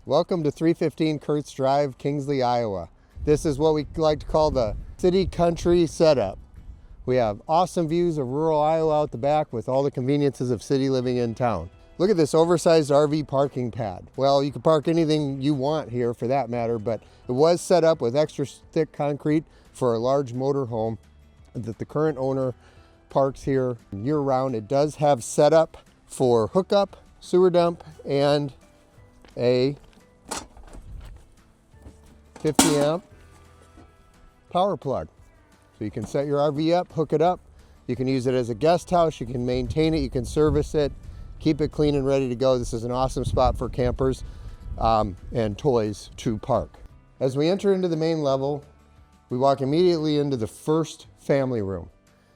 Welcome to 315 Kurtz Drive, Kingsley, Iowa. This is what we like to call the city country setup. We have awesome views of rural Iowa out the back with all the conveniences of city living in town. Look at this oversized RV parking pad. Well, you can park anything you want here for that matter, but it was set up with extra thick concrete for a large motor home that the current owner parks here year round. It does have setup for hookup, sewer dump, and a 50 amp power plug. So you can set your RV up, hook it up. You can use it as a guest house. You can maintain it. You can service it, keep it clean and ready to go. This is an awesome spot for campers and toys to park. As we enter into the main level, we walk immediately into the first family room.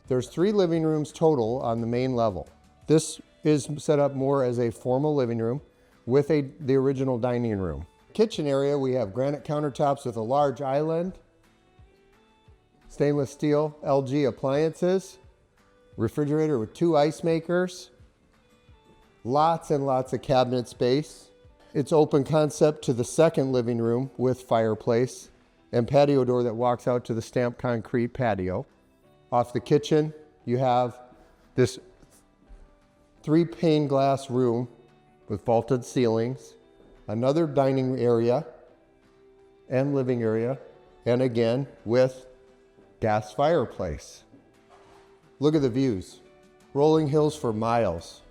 There's 3 living rooms total on the main level. This is set up more as a formal living room with the original dining room. Kitchen area, we have granite countertops with a large island, stainless steel LG appliances, refrigerator with 2 ice makers, lots and lots of cabinet space. It's open concept to the second living room with fireplace and patio door that walks out to the stamped concrete patio. Off the kitchen, you have this 3 pane glass room with vaulted ceilings, another dining area and living area, and again with gas fireplace. Look at the views. Rolling hills for miles.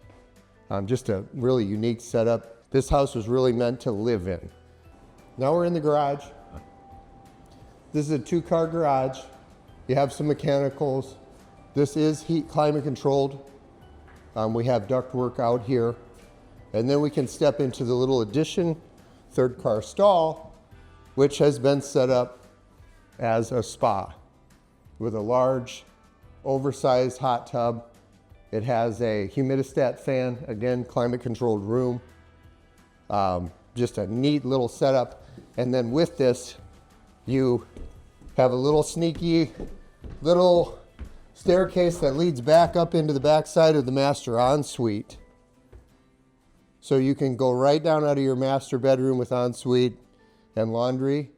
Just a really unique setup. This house was really meant to live in. Now we're in the garage. This is a 2-car garage. You have some mechanicals. This is climate controlled. We have ductwork out here. And then we can step into the little addition 3rd car stall, which has been set up as a spa with a large oversized hot tub. It has a humidistat fan, again, climate controlled room. Just a neat little setup. And then with this, you have a little sneaky little staircase that leads back up into the backside of the master ensuite. So you can go right down out of your master bedroom with ensuite and laundry.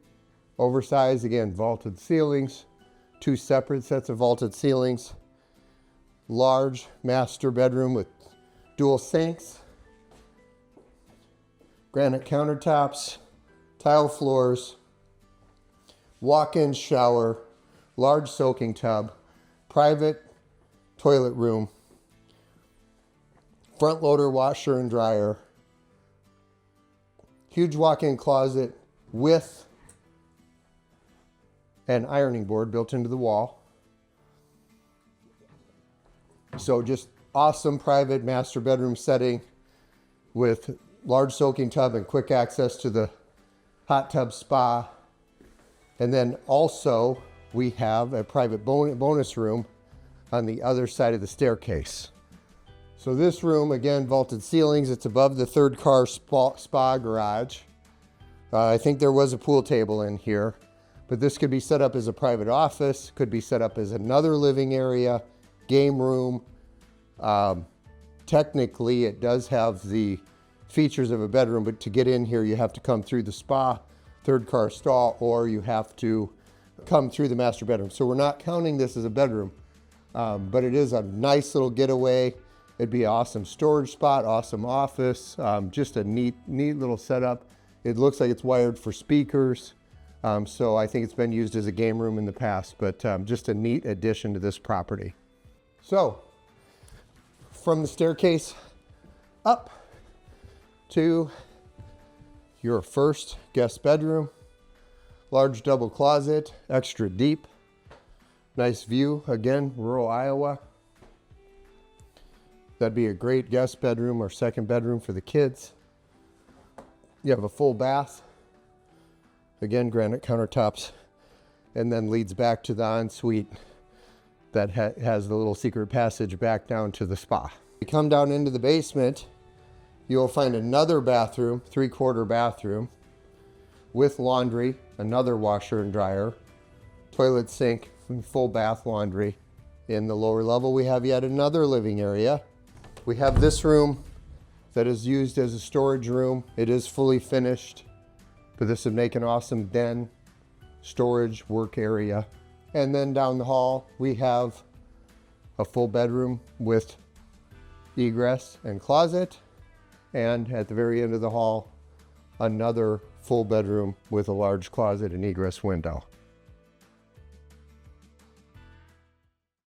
Oversized, again, vaulted ceilings, 2 separate sets of vaulted ceilings. Large master bedroom with dual sinks, granite countertops, tile floors, walk-in shower, large soaking tub, private toilet room, front loader washer and dryer, huge walk-in closet with an ironing board built into the wall. So just awesome private master bedroom setting with large soaking tub and quick access to the hot tub spa. And then also we have a private bonus room on the other side of the staircase. So this room, again, vaulted ceilings. It's above the 3rd car spa garage. I think there was a pool table in here, but this could be set up as a private office, could be set up as another living area, game room. Technically, it does have the features of a bedroom, but to get in here, you have to come through the spa, 3rd car stall, or you have to come through the master bedroom. So we're not counting this as a bedroom, but it is a nice little getaway. It'd be an awesome storage spot, awesome office, just a neat little setup. It looks like it's wired for speakers. So I think it's been used as a game room in the past, but just a neat addition to this property. So from the staircase up to your first guest bedroom, large double closet, extra deep, nice view, again, rural Iowa. That'd be a great guest bedroom or second bedroom for the kids. You have a full bath, again, granite countertops, and then leads back to the ensuite that has the little secret passage back down to the spa. You come down into the basement, you will find another bathroom, 3-quarter bathroom with laundry, another washer and dryer, toilet sink, and full bath laundry. In the lower level, we have yet another living area. We have this room that is used as a storage room. It is fully finished. but this would make an awesome den, storage, work area. And then down the hall, we have a full bedroom with egress and closet. And at the very end of the hall, another full bedroom with a large closet and egress window.